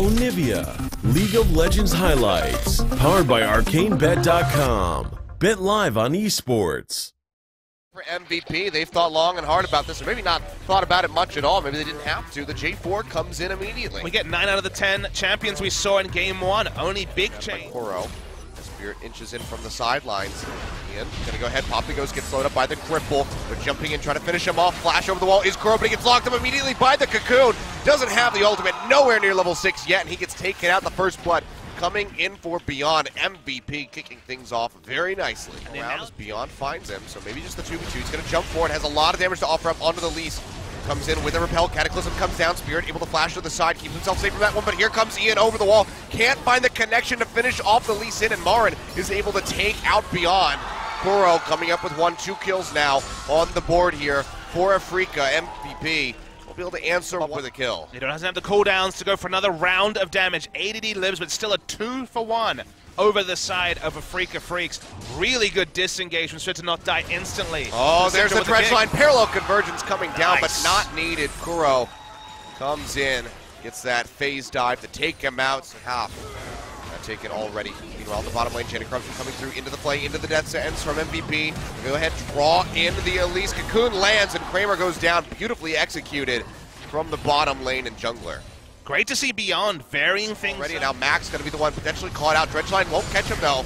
Onivia, League of Legends highlights, powered by ArcaneBet.com. Bet live on esports. For MVP, they've thought long and hard about this, or maybe not thought about it much at all. Maybe they didn't have to. The J4 comes in immediately. We get 9 out of the 10 champions we saw in Game 1. Only big change. Koro. Spirit inches in from the sidelines. Ian gonna go ahead. Poppy gets slowed up by the cripple. They're jumping in, trying to finish him off. Flash over the wall is Koro, but he gets locked up immediately by the Cocoon. Doesn't have the ultimate, nowhere near level 6 yet, and he gets taken out. The first blood coming in for Beyond. MVP kicking things off very nicely. And around as Beyond finds him, so maybe just the 2v2. He's gonna jump forward, has a lot of damage to offer up onto the Lease. Comes in with a repel, Cataclysm comes down, Spirit able to flash to the side, keeps himself safe from that one, but here comes Ian over the wall, can't find the connection to finish off the Lee Sin, and Marin is able to take out Beyond. Koro coming up with 2 kills now on the board here for Afreeca. MVP will be able to answer with a kill. He doesn't have the cooldowns to go for another round of damage. ADD lives, but still a 2-for-1 over the side of Afreeca Freecs. Really good disengagement so to not die instantly. Oh, there's the dredge line. Parallel convergence coming down, but not needed. Kuro comes in, gets that phase dive to take him out. Half taken already. Meanwhile, the bottom lane, Chain of Corruption coming through into the play, into the death sentence from MVP. Go ahead, draw in the Elise. Cocoon lands, and Kramer goes down. Beautifully executed from the bottom lane and jungler. Great to see Beyond varying things. Ready now, Max going to be the one potentially caught out. Dredgeline won't catch him though.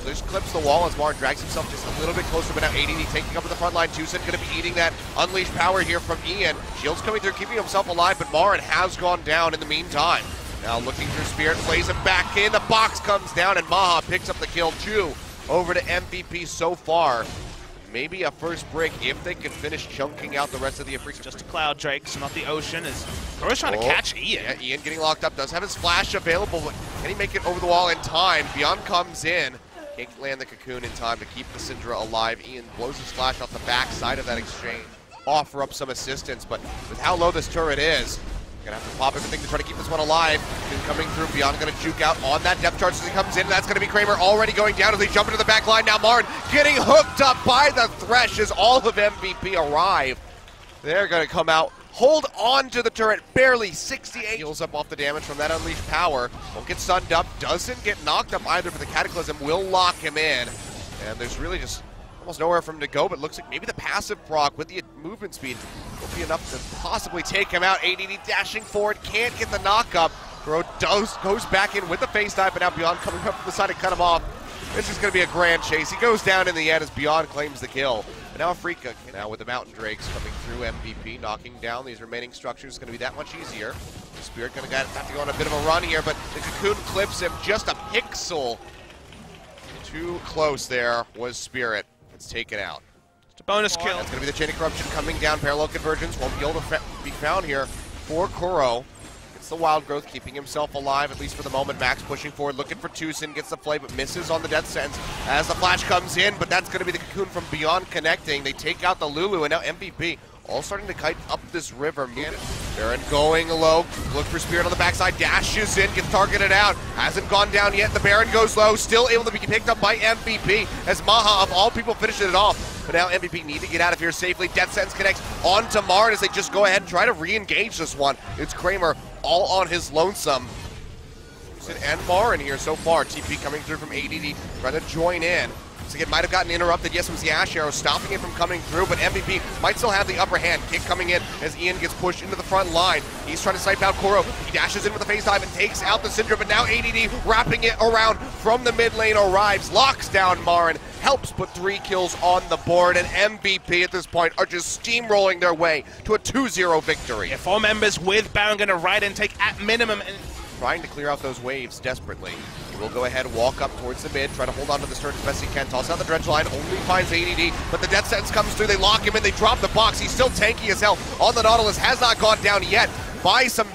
Just clips the wall as Marin drags himself just a little bit closer, but now ADD taking up the front line. Tucson going to be eating that unleashed power here from Ian. Shields coming through, keeping himself alive, but Marin has gone down in the meantime. Now looking through Spirit, plays him back in. The box comes down, and Maha picks up the kill. 2 over to MVP so far. Maybe a first break if they can finish chunking out the rest of the Afreeca. Just a cloud, Drake, so not the ocean. Koro's trying to catch Ian. Yeah, Ian getting locked up, does have his flash available, but can he make it over the wall in time? Beyond comes in. Can't land the Cocoon in time to keep the Syndra alive. Ian blows his flash off the back side of that exchange. Offer up some assistance, but with how low this turret is, gonna have to pop everything to try to keep this one alive. Cocoon coming through, Beyond gonna juke out on that depth charge as he comes in. That's gonna be Kramer already going down as they jump into the back line. Now Marin getting hooked up by the Thresh as all of MVP arrive. They're gonna come out, hold on to the turret, barely 68. Heals up off the damage from that unleashed power. Won't get stunned up, doesn't get knocked up either, but the Cataclysm will lock him in. And there's really just almost nowhere for him to go, but looks like maybe the passive proc with the movement speed will be enough to possibly take him out. ADD dashing forward, can't get the knock up. Kuro goes back in with the face dive, but now Beyond coming up from the side to cut him off. This is going to be a grand chase. He goes down in the end as Beyond claims the kill. But now Afreeca, now with the Mountain Drakes coming through, MVP knocking down these remaining structures is going to be that much easier. Spirit going to have to go on a bit of a run here, but the Cocoon clips him just a pixel. Too close there was Spirit. It's taken out. Just a bonus kill. That's going to be the Chain of Corruption coming down. Parallel convergence won't be able to be found here for Koro. It's the Wild Growth keeping himself alive, at least for the moment. Max pushing forward, looking for Tucson, gets the play, but misses on the death sentence as the flash comes in, but that's going to be the Cocoon from Beyond connecting. They take out the Lulu, and now MVP all starting to kite up this river. Baron going low, look for Spirit on the backside, dashes in, gets targeted out, hasn't gone down yet. The Baron goes low, still able to be picked up by MVP as Maha, of all people, finishes it off. But now MVP need to get out of here safely. Death Sentence connects onto Marin as they just go ahead and try to re-engage this one. It's Kramer all on his lonesome. And Marin here so far. TP coming through from ADD, trying to join in. So it might have gotten interrupted. Yes, it was the Ash Arrow stopping it from coming through, but MVP might still have the upper hand. Kick coming in as Ian gets pushed into the front line. He's trying to snipe out Koro. He dashes in with a face dive and takes out the Syndra, but now ADD wrapping it around from the mid lane arrives, locks down Marin, helps put 3 kills on the board, and MVP at this point are just steamrolling their way to a 2-0 victory. Yeah, 4 members with Baron going to ride and take at minimum. Trying to clear out those waves desperately. He will go ahead, walk up towards the mid, try to hold on to the turret as best he can, toss out the dredge line, only finds ADD, but the death sentence comes through, they lock him in, they drop the box, he's still tanky as hell on the Nautilus, has not gone down yet, by some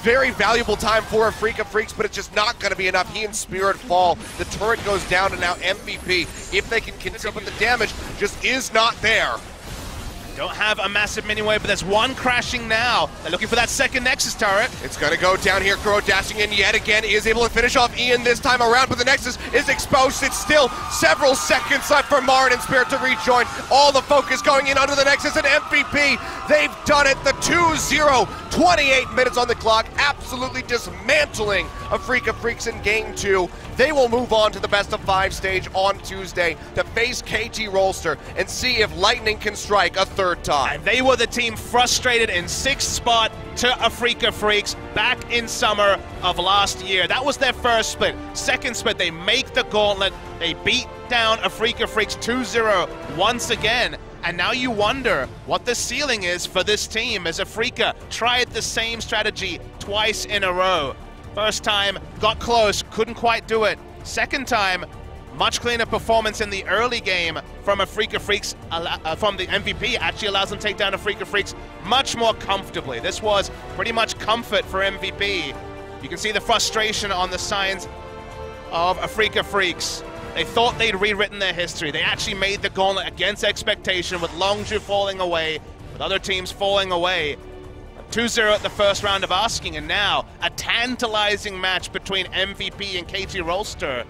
very valuable time for Afreeca Freecs, but it's just not going to be enough. He and Spirit fall, the turret goes down, and now MVP, if they can continue, but the damage just is not there. Don't have a massive mini-wave, but there's one crashing now. They're looking for that second Nexus turret. It's going to go down here. Kuro dashing in yet again. He is able to finish off Ian this time around, but the Nexus is exposed. It's still several seconds left for Marin and Spirit to rejoin. All the focus going in under the Nexus, and MVP, they've done it. The 2-0 28 minutes on the clock, absolutely dismantling Afreeca Freecs in Game 2. They will move on to the best-of-5 stage on Tuesday to face KT Rolster and see if Lightning can strike a third time. And they were the team frustrated in 6th spot to Afreeca Freecs back in summer of last year. That was their first split. Second split, they make the gauntlet. They beat down Afreeca Freecs 2-0 once again. And now you wonder what the ceiling is for this team as Afreeca tried the same strategy twice in a row. First time, got close, couldn't quite do it. Second time, much cleaner performance in the early game from Afreeca Freecs, from the MVP, actually allows them to take down Afreeca Freecs much more comfortably. This was pretty much comfort for MVP. You can see the frustration on the signs of Afreeca Freecs. They thought they'd rewritten their history. They actually made the gauntlet against expectation, with Longzhu falling away, with other teams falling away. 2-0 at the first round of asking, and now a tantalizing match between MVP and KT Rolster.